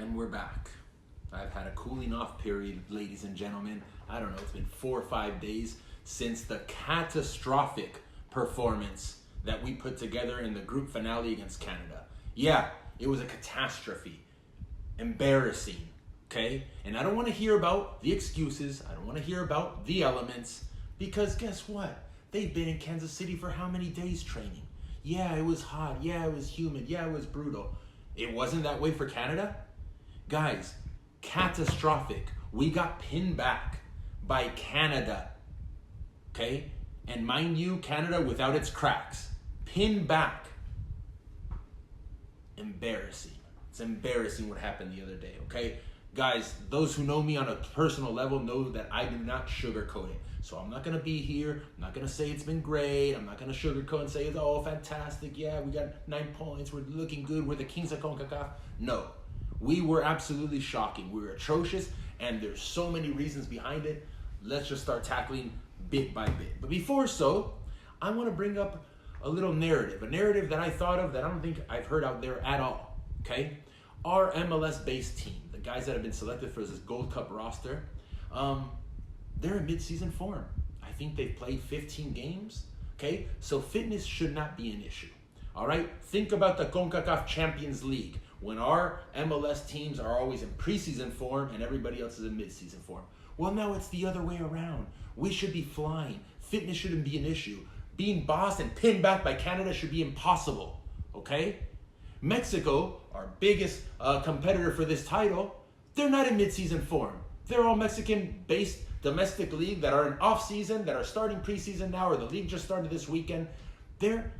And we're back. I've had a cooling off period, ladies and gentlemen. I don't know, it's been 4 or 5 days since the catastrophic performance that we put together in the group finale against Canada. Yeah, it was a catastrophe. Embarrassing, okay? And I don't want to hear about the excuses. I don't want to hear about the elements, because guess what? They've been in Kansas City for how many days training? Yeah, it was hot. Yeah, it was humid. Yeah, it was brutal. It wasn't that way for Canada? Guys, catastrophic. We got pinned back by Canada, okay? And mind you, Canada without its cracks. Pinned back. Embarrassing. It's embarrassing what happened the other day, okay? Guys, those who know me on a personal level know that I do not sugarcoat it. So I'm not going to be here. I'm not going to say it's been great. I'm not going to sugarcoat and say, oh, fantastic. Yeah, we got 9 points. We're looking good. We're the kings of CONCACAF. No. We were absolutely shocking. We were atrocious, and there's so many reasons behind it. Let's just start tackling bit by bit. But before so, I want to bring up a little narrative, a narrative that I thought of that I don't think I've heard out there at all, okay? Our MLS-based team, the guys that have been selected for this Gold Cup roster, they're in mid-season form. I think they've played 15 games, okay? So fitness should not be an issue, all right? Think about the CONCACAF Champions League, when our MLS teams are always in preseason form and everybody else is in mid-season form. Well, now it's the other way around. We should be flying. Fitness shouldn't be an issue. Being bossed and pinned back by Canada should be impossible, okay? Mexico, our biggest competitor for this title, they're not in mid-season form. They're all Mexican-based domestic league that are in off-season, that are starting preseason now, or the league just started this weekend. They're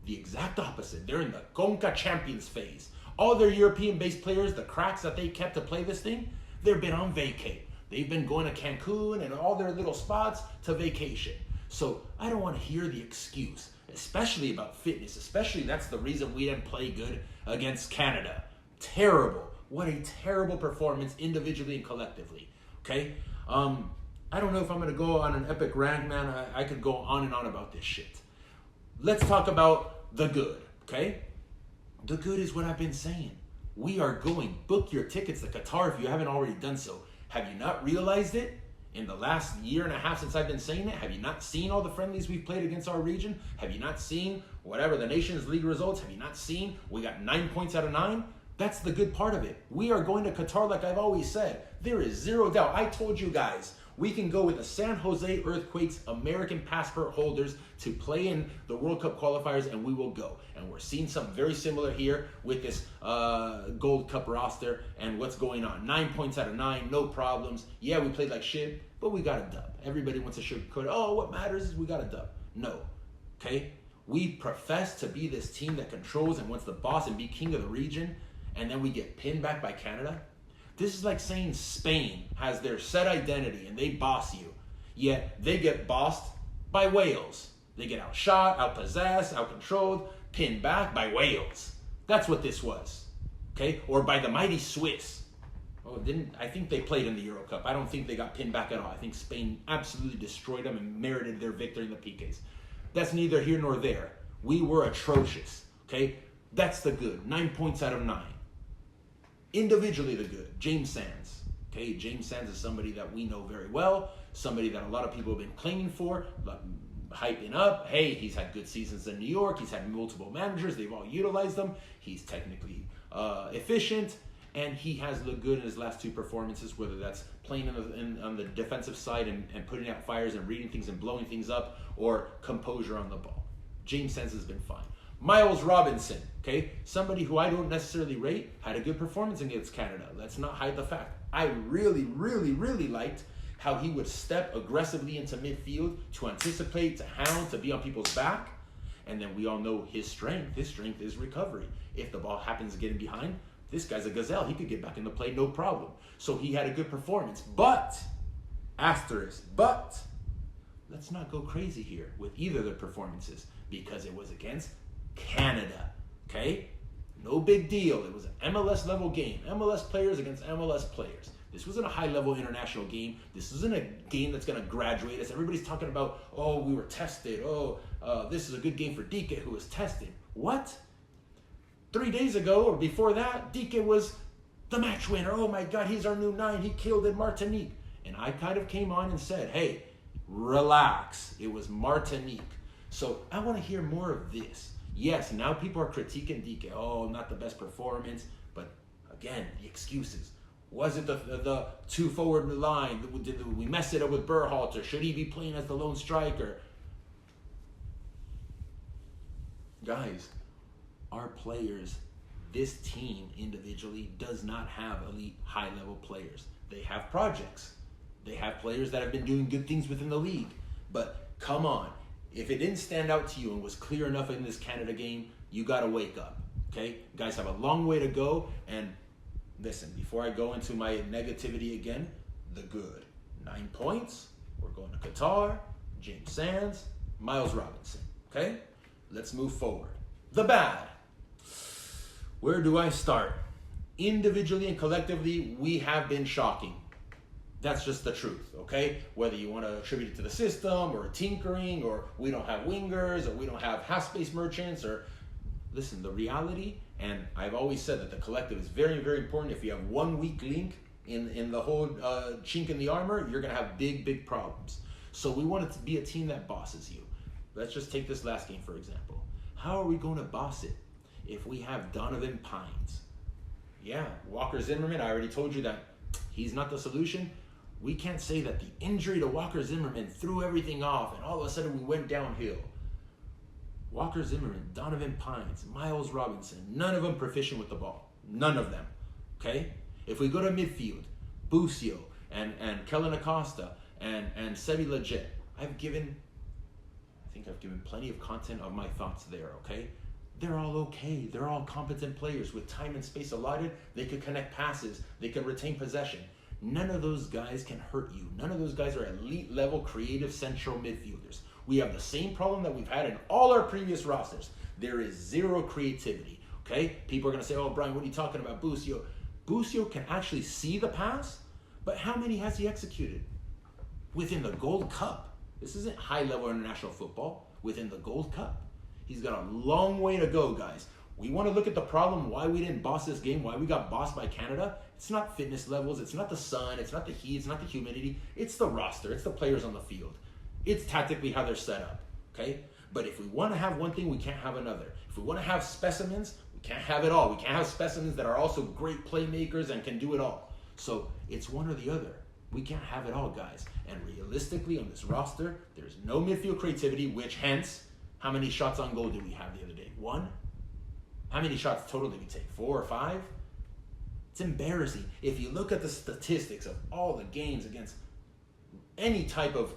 the exact opposite. They're in the CONCA Champions phase. All their European-based players, the cracks that they kept to play this thing, they've been on vacay. They've been going to Cancun and all their little spots to vacation. So I don't want to hear the excuse, especially about fitness, especially that's the reason we didn't play good against Canada. Terrible. What a terrible performance individually and collectively, okay? I don't know if I'm going to go on an epic rant, man. I could go on and on about this shit. Let's talk about the good, okay? The good is what I've been saying. We are going. Book your tickets to Qatar if you haven't already done so. Have you not realized it in the last year and a half since I've been saying it? Have you not seen all the friendlies we've played against our region? Have you not seen whatever the Nations League results? Have you not seen we got 9 points out of 9? That's the good part of it. We are going to Qatar like I've always said. There is zero doubt. I told you guys, we can go with the San Jose Earthquakes American passport holders to play in the World Cup qualifiers, and we will go. And we're seeing something very similar here with this Gold Cup roster and what's going on. 9 points out of 9, no problems. Yeah, we played like shit, but we got a dub. Everybody wants to sugarcoat, oh, what matters is we got a dub. No, okay? We profess to be this team that controls and wants the boss and be king of the region, and then we get pinned back by Canada. This is like saying Spain has their set identity and they boss you, yet they get bossed by Wales. They get outshot, outpossessed, outcontrolled, pinned back by Wales. That's what this was, okay? Or by the mighty Swiss. Oh, I think they played in the Euro Cup. I don't think they got pinned back at all. I think Spain absolutely destroyed them and merited their victory in the PKs. That's neither here nor there. We were atrocious, okay? That's the good. 9 points out of 9. Individually the good, James Sands. Okay, James Sands is somebody that we know very well, somebody that a lot of people have been claiming for, hyping up. Hey, he's had good seasons in New York. He's had multiple managers. They've all utilized him. He's technically efficient, and he has looked good in his last 2 performances, whether that's playing on the defensive side and putting out fires and reading things and blowing things up, or composure on the ball. James Sands has been fine. Miles Robinson, okay, somebody who I don't necessarily rate, had a good performance against Canada. Let's not hide the fact. I really, really, really liked how he would step aggressively into midfield to anticipate, to hound, to be on people's back. And then we all know his strength. His strength is recovery. If the ball happens to get in behind, this guy's a gazelle. He could get back in the play, no problem. So he had a good performance. But, asterisk, but, let's not go crazy here with either of their performances, because it was against Canada, okay? No big deal. It was an MLS level game. MLS players against MLS players. This wasn't a high-level international game. This isn't a game that's going to graduate us. Everybody's talking about, oh, we were tested. Oh, this is a good game for Dike, who was tested. What? 3 days ago or before that, Dike was the match winner. Oh my God, he's our new 9. He killed in Martinique. And I kind of came on and said, hey, relax. It was Martinique. So I want to hear more of this. Yes, now people are critiquing DK. Oh, not the best performance. But again, the excuses. Was it the 2 forward line? Did we mess it up with Berhalter? Should he be playing as the lone striker? Guys, our players, this team individually does not have elite high-level players. They have projects. They have players that have been doing good things within the league. But come on, if it didn't stand out to you and was clear enough in this Canada game, you got to wake up, okay? You guys have a long way to go. And listen, before I go into my negativity again, the good. 9 points. We're going to Qatar, James Sands, Miles Robinson, okay? Let's move forward. The bad. Where do I start? Individually and collectively, we have been shocking. That's just the truth, okay? Whether you want to attribute it to the system or tinkering or we don't have wingers or we don't have half-space merchants or... Listen, the reality, and I've always said that the collective is very, very important. If you have one weak link in the whole chink in the armor, you're going to have big, big problems. So we want it to be a team that bosses you. Let's just take this last game, for example. How are we going to boss it if we have Donovan Pines? Yeah, Walker Zimmerman, I already told you that he's not the solution. We can't say that the injury to Walker Zimmerman threw everything off and all of a sudden we went downhill. Walker Zimmerman, Donovan Pines, Miles Robinson, none of them proficient with the ball. None of them, okay? If we go to midfield, Busio and Kellen Acosta and Sebi Leggett, I've given plenty of content of my thoughts there, okay? They're all okay. They're all competent players with time and space allotted. They could connect passes. They could retain possession. None of those guys can hurt you. None of those guys are elite level creative central midfielders. We have the same problem that we've had in all our previous rosters. There is zero creativity, okay? People are going to say, oh, Brian, what are you talking about, Busio? Busio can actually see the pass, but how many has he executed? Within the Gold Cup. This isn't high-level international football. Within the Gold Cup. He's got a long way to go, guys. We want to look at the problem, why we didn't boss this game, why we got bossed by Canada. It's not fitness levels, it's not the sun, it's not the heat, it's not the humidity. It's the roster, it's the players on the field. It's tactically how they're set up, okay? But if we want to have one thing, we can't have another. If we want to have specimens, we can't have it all. We can't have specimens that are also great playmakers and can do it all. So it's one or the other. We can't have it all, guys. And realistically, on this roster, there's no midfield creativity, which hence, how many shots on goal did we have the other day? 1? How many shots total did we take? 4 or 5? It's embarrassing. If you look at the statistics of all the games against any type of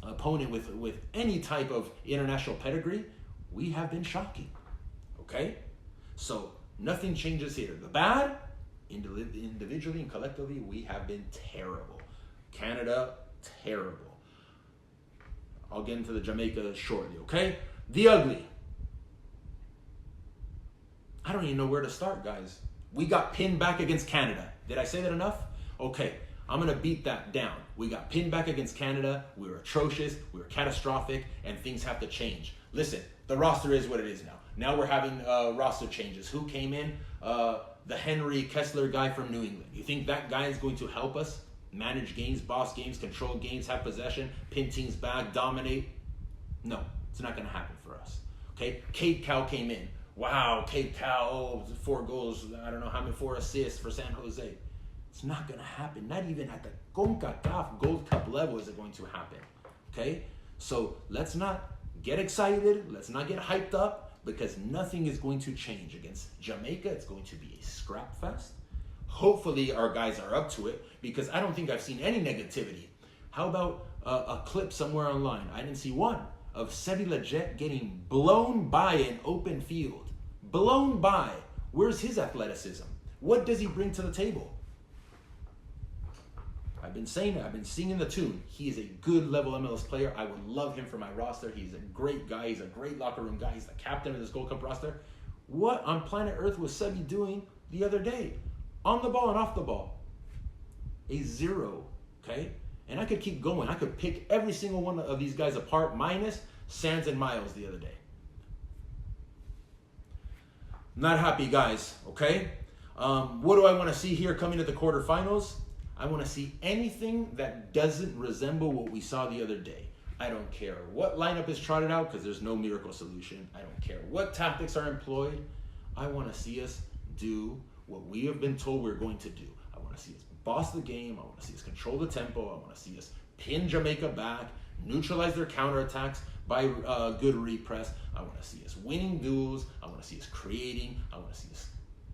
opponent with any type of international pedigree, we have been shocking. Okay? So nothing changes here. The bad, individually and collectively, we have been terrible. Canada, terrible. I'll get into the Jamaica shortly, okay? The ugly. I don't even know where to start, guys. We got pinned back against Canada. Did I say that enough? Okay, I'm going to beat that down. We got pinned back against Canada. We were atrocious. We were catastrophic, and things have to change. Listen, the roster is what it is now. Now we're having roster changes. Who came in? The Henry Kessler guy from New England. You think that guy is going to help us manage games, boss games, control games, have possession, pin teams back, dominate? No, it's not going to happen for us. Okay, Cade Cowell came in. Wow, Cade Cowell, 4 goals, I don't know how many, 4 assists for San Jose. It's not going to happen. Not even at the CONCACAF Gold Cup level is it going to happen. Okay? So let's not get excited. Let's not get hyped up because nothing is going to change. Against Jamaica, it's going to be a scrap fest. Hopefully our guys are up to it because I don't think I've seen any negativity. How about a clip somewhere online? I didn't see one of Sebi Leggett getting blown by an open field. Blown by. Where's his athleticism? What does he bring to the table? I've been saying it. I've been singing the tune. He is a good level MLS player. I would love him for my roster. He's a great guy. He's a great locker room guy. He's the captain of this Gold Cup roster. What on planet Earth was Sebi doing the other day? On the ball and off the ball. A 0, okay? And I could keep going. I could pick every single one of these guys apart, minus Sands and Miles the other day. Not happy, guys, okay? What do I want to see here coming to the quarterfinals? I want to see anything that doesn't resemble what we saw the other day. I don't care what lineup is trotted out because there's no miracle solution. I don't care what tactics are employed. I want to see us do what we have been told we're going to do. I want to see us boss the game. I want to see us control the tempo. I want to see us pin Jamaica back, neutralize their counterattacks by good repress. I want to see us winning duels. I want to see us creating. I want to see us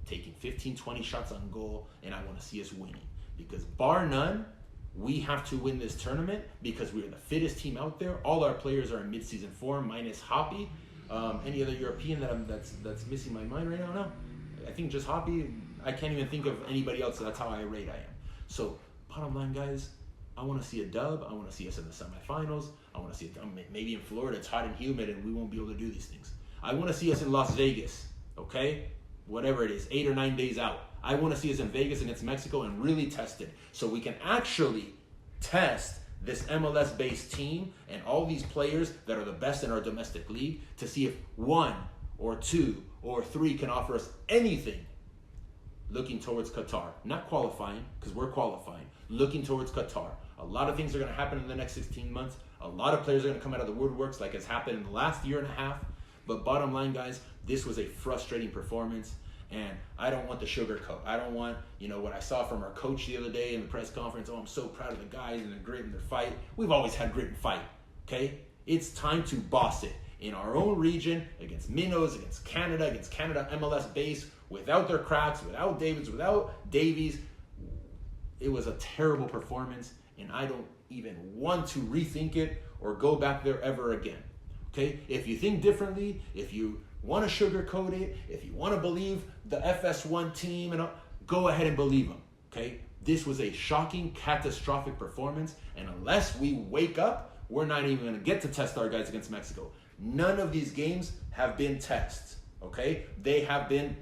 taking 15, 20 shots on goal, and I want to see us winning. Because bar none, we have to win this tournament because we are the fittest team out there. All our players are in mid-season form, minus Hoppy. Any other European that's missing my mind right now? No. I think just Hoppy. I can't even think of anybody else. That's how irate I am. So, bottom line, guys, I want to see a dub. I want to see us in the semifinals. I want to see it. Maybe in Florida, it's hot and humid, and we won't be able to do these things. I want to see us in Las Vegas, okay? Whatever it is, 8 or 9 days out. I want to see us in Vegas against Mexico and really test it so we can actually test this MLS-based team and all these players that are the best in our domestic league to see if 1 or 2 or 3 can offer us anything looking towards Qatar. Not qualifying, because we're qualifying. Looking towards Qatar. A lot of things are going to happen in the next 16 months. A lot of players are going to come out of the woodworks like has happened in the last year and a half. But bottom line, guys, this was a frustrating performance. And I don't want the sugarcoat. I don't want, what I saw from our coach the other day in the press conference. Oh, I'm so proud of the guys and their grit and their fight. We've always had grit and fight, okay? It's time to boss it in our own region against Minnows, against Canada MLS base, without their cracks, without Davids, without Davies. It was a terrible performance, and I don't even want to rethink it or go back there ever again, okay? If you think differently, if you want to sugarcoat it, if you want to believe the FS1 team, and go ahead and believe them, okay? This was a shocking, catastrophic performance, and unless we wake up, we're not even going to get to test our guys against Mexico. None of these games have been tests, okay? They have been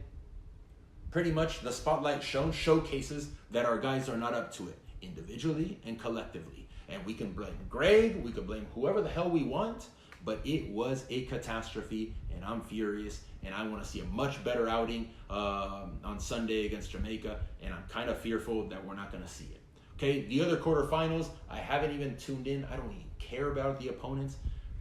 pretty much the spotlight showcases that our guys are not up to it, individually and collectively. And we can blame Greg, we can blame whoever the hell we want, but it was a catastrophe, and I'm furious, and I want to see a much better outing on Sunday against Jamaica, and I'm kind of fearful that we're not going to see it. Okay, the other quarterfinals, I haven't even tuned in. I don't even care about the opponents.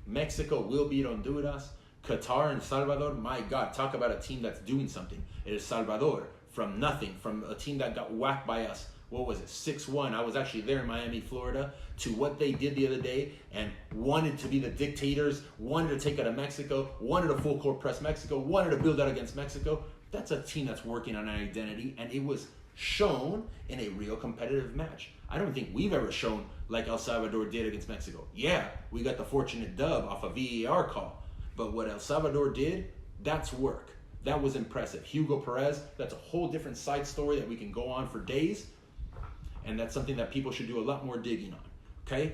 Mexico will beat Honduras. Qatar and Salvador, my God, talk about a team that's doing something. It is Salvador, from nothing, from a team that got whacked by us. What was it, 6-1? I was actually there in Miami, Florida, to what they did the other day and wanted to be the dictators, wanted to take out of Mexico, wanted a full court press Mexico, wanted to build out against Mexico. That's a team that's working on an identity, and it was shown in a real competitive match. I don't think we've ever shown like El Salvador did against Mexico. Yeah, we got the fortunate dub off a VAR call, but what El Salvador did, that's work. That was impressive. Hugo Perez, that's a whole different side story that we can go on for days. And that's something that people should do a lot more digging on, okay?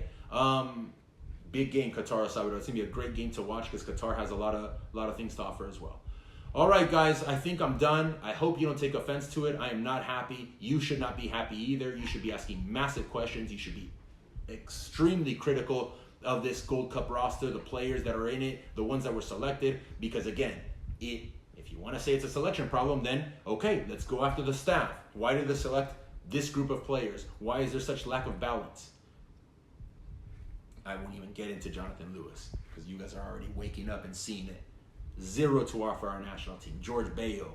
Big game, Qatar, El Salvador. It's going to be a great game to watch because Qatar has a lot of things to offer as well. All right, guys, I think I'm done. I hope you don't take offense to it. I am not happy. You should not be happy either. You should be asking massive questions. You should be extremely critical of this Gold Cup roster, the players that are in it, the ones that were selected, because, again, if you want to say it's a selection problem, then, okay, let's go after the staff. Why did they select this group of players? Why is there such lack of balance? I won't even get into Jonathan Lewis because you guys are already waking up and seeing it. 0 to offer our national team. George Bayo.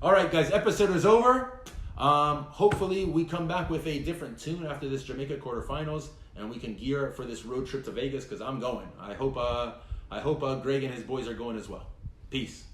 All right, guys, episode is over. Hopefully we come back with a different tune after this Jamaica quarterfinals, and we can gear up for this road trip to Vegas because I'm going. I hope Greg and his boys are going as well. Peace.